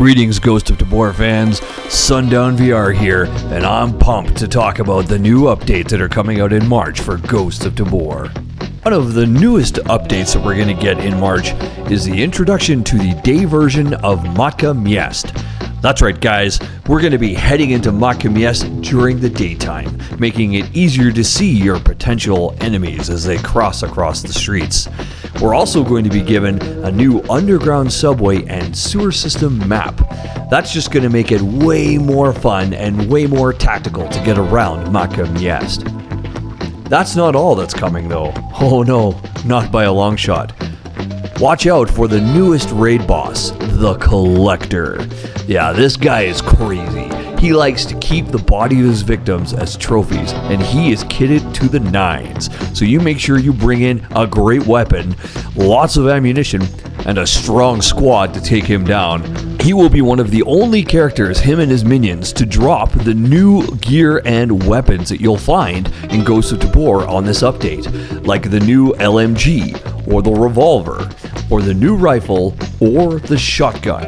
Greetings, Ghost of Tabor fans. Sundown VR here, and I'm pumped to talk about the new updates that are coming out in March for Ghost of Tabor. One of the newest updates that we're going to get in March is the introduction to the day version of Matka Miest. That's right, guys, we're going to be heading into Matka Miest during the daytime, making it easier to see your potential enemies as they cross across the streets. We're also going to be given a new underground subway and sewer system map. That's just going to make it way more fun and way more tactical to get around Matka Miest. That's not all that's coming though. Oh no, not by a long shot. Watch out for the newest raid boss, the Collector. Yeah, this guy is crazy. He likes to keep the body of his victims as trophies, and he is kitted to the nines. So you make sure you bring in a great weapon, lots of ammunition, and a strong squad to take him down. He will be one of the only characters, him and his minions, to drop the new gear and weapons that you'll find in Ghost of Tabor on this update, like the new LMG, or the revolver, or the new rifle, or the shotgun.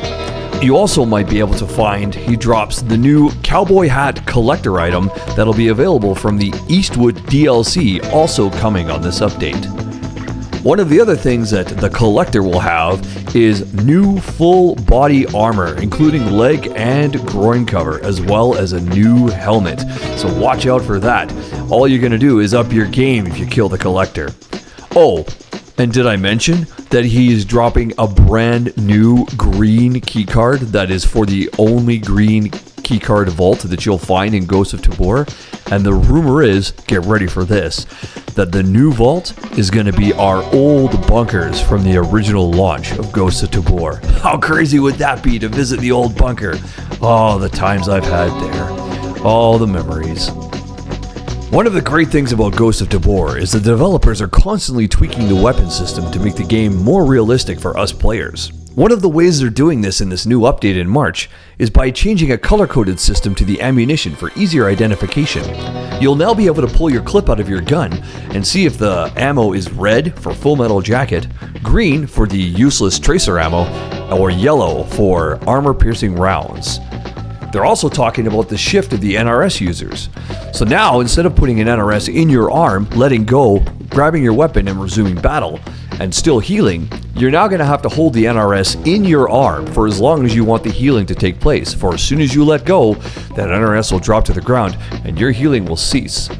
You also might be able to find he drops the new cowboy hat collector item that'll be available from the Eastwood DLC, also coming on this update. One of the other things that the collector will have is new full body armor, including leg and groin cover, as well as a new helmet. So watch out for that. All you're going to do is up your game if you kill the collector. Oh, and did I mention that he is dropping a brand new green keycard that is for the only green keycard vault that you'll find in Ghost of Tabor? And the rumor is, get ready for this, that the new vault is going to be our old bunkers from the original launch of Ghost of Tabor. How crazy would that be to visit the old bunker? Oh, the times I've had there. All the memories. One of the great things about Ghost of Tabor is the developers are constantly tweaking the weapon system to make the game more realistic for us players. One of the ways they're doing this in this new update in March is by changing a color-coded system to the ammunition for easier identification. You'll now be able to pull your clip out of your gun and see if the ammo is red for Full Metal Jacket, green for the useless tracer ammo, or yellow for armor-piercing rounds. They're also talking about the shift of the NRS users. So now, instead of putting an NRS in your arm, letting go, grabbing your weapon and resuming battle, and still healing, you're now going to have to hold the NRS in your arm for as long as you want the healing to take place. For as soon as you let go, that NRS will drop to the ground and your healing will cease.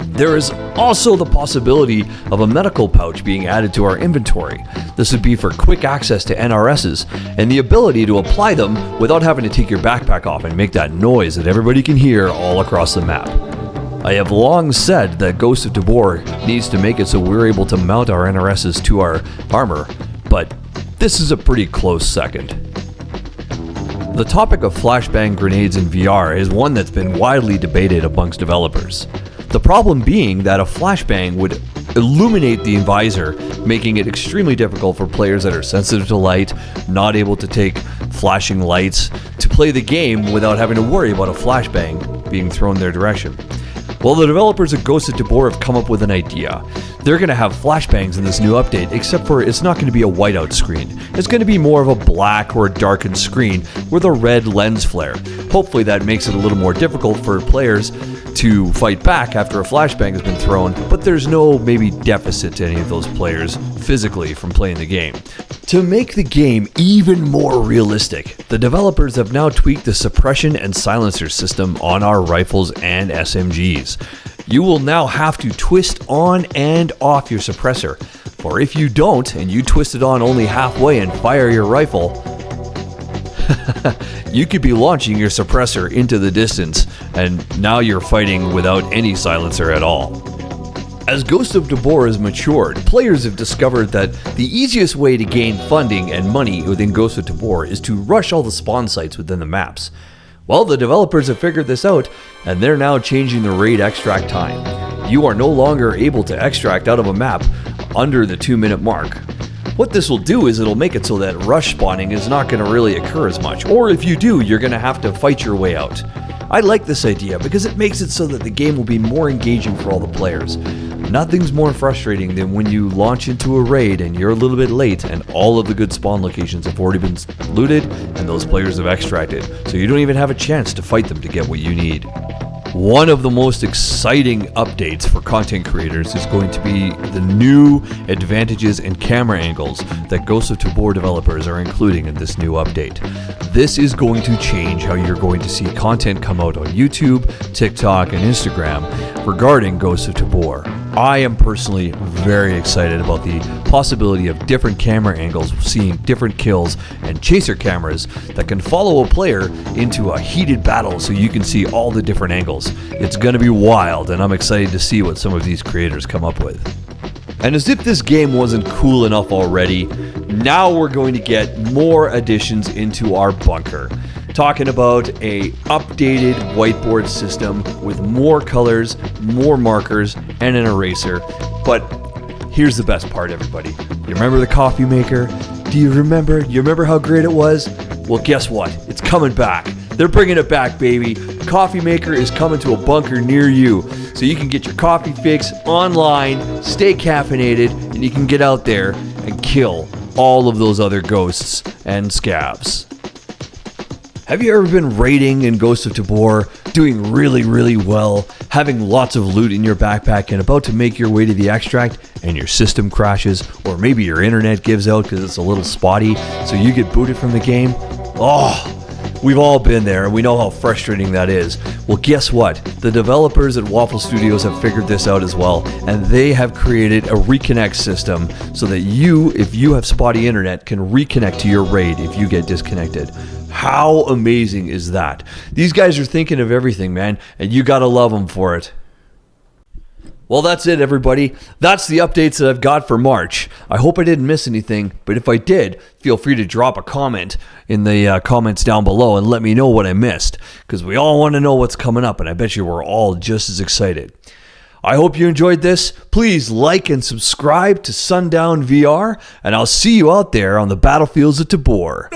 There is also the possibility of a medical pouch being added to our inventory. This would be for quick access to NRSs and the ability to apply them without having to take your backpack off and make that noise that everybody can hear all across the map. I have long said that Ghost of Tabor needs to make it so we're able to mount our NRSs to our armor, but this is a pretty close second. The topic of flashbang grenades in VR is one that's been widely debated amongst developers. The problem being that a flashbang would illuminate the visor, making it extremely difficult for players that are sensitive to light, not able to take flashing lights, to play the game without having to worry about a flashbang being thrown their direction. Well, the developers of Ghost of Tabor have come up with an idea. They're going to have flashbangs in this new update, except for it's not going to be a whiteout screen. It's going to be more of a black or a darkened screen with a red lens flare. Hopefully that makes it a little more difficult for players to fight back after a flashbang has been thrown, but there's no maybe deficit to any of those players physically from playing the game. To make the game even more realistic, the developers have now tweaked the suppression and silencer system on our rifles and SMGs. You will now have to twist on and off your suppressor, for if you don't and you twist it on only halfway and fire your rifle, you could be launching your suppressor into the distance, and now you're fighting without any silencer at all. As Ghost of Tabor has matured, players have discovered that the easiest way to gain funding and money within Ghost of Tabor is to rush all the spawn sites within the maps. Well, the developers have figured this out, and they're now changing the raid extract time. You are no longer able to extract out of a map under the 2-minute mark. What this will do is it'll make it so that rush spawning is not going to really occur as much, or if you do, you're going to have to fight your way out. I like this idea because it makes it so that the game will be more engaging for all the players. Nothing's more frustrating than when you launch into a raid and you're a little bit late and all of the good spawn locations have already been looted and those players have extracted, so you don't even have a chance to fight them to get what you need. One of the most exciting updates for content creators is going to be the new advantages and camera angles that Ghost of Tabor developers are including in this new update. This is going to change how you're going to see content come out on YouTube, TikTok, and Instagram regarding Ghost of Tabor. I am personally very excited about the possibility of different camera angles, seeing different kills, and chaser cameras that can follow a player into a heated battle so you can see all the different angles. It's going to be wild, and I'm excited to see what some of these creators come up with. And as if this game wasn't cool enough already, now we're going to get more additions into our bunker. Talking about a updated whiteboard system with more colors, more markers, and an eraser. But here's the best part, everybody. You remember the coffee maker? Do you remember? You remember how great it was? Well, guess what? It's coming back. They're bringing it back, baby. Coffee maker is coming to a bunker near you, so you can get your coffee fix online, stay caffeinated, and you can get out there and kill all of those other ghosts and scavs. Have you ever been raiding in Ghost of Tabor, doing really well, having lots of loot in your backpack and about to make your way to the extract and your system crashes, or maybe your internet gives out because it's a little spotty, so you get booted from the game? Oh, we've all been there and we know how frustrating that is. Well, guess what? The developers at Waffle Studios have figured this out as well, and they have created a reconnect system so that you, if you have spotty internet, can reconnect to your raid if you get disconnected. How amazing is that? These guys are thinking of everything, man, and you gotta love them for it. Well, that's it, everybody. That's the updates that I've got for March. I hope I didn't miss anything, but if I did, feel free to drop a comment in the comments down below and let me know what I missed, because we all want to know what's coming up, and I bet you we're all just as excited. I hope you enjoyed this. Please like and subscribe to Sundown VR, and I'll see you out there on the battlefields of Tabor.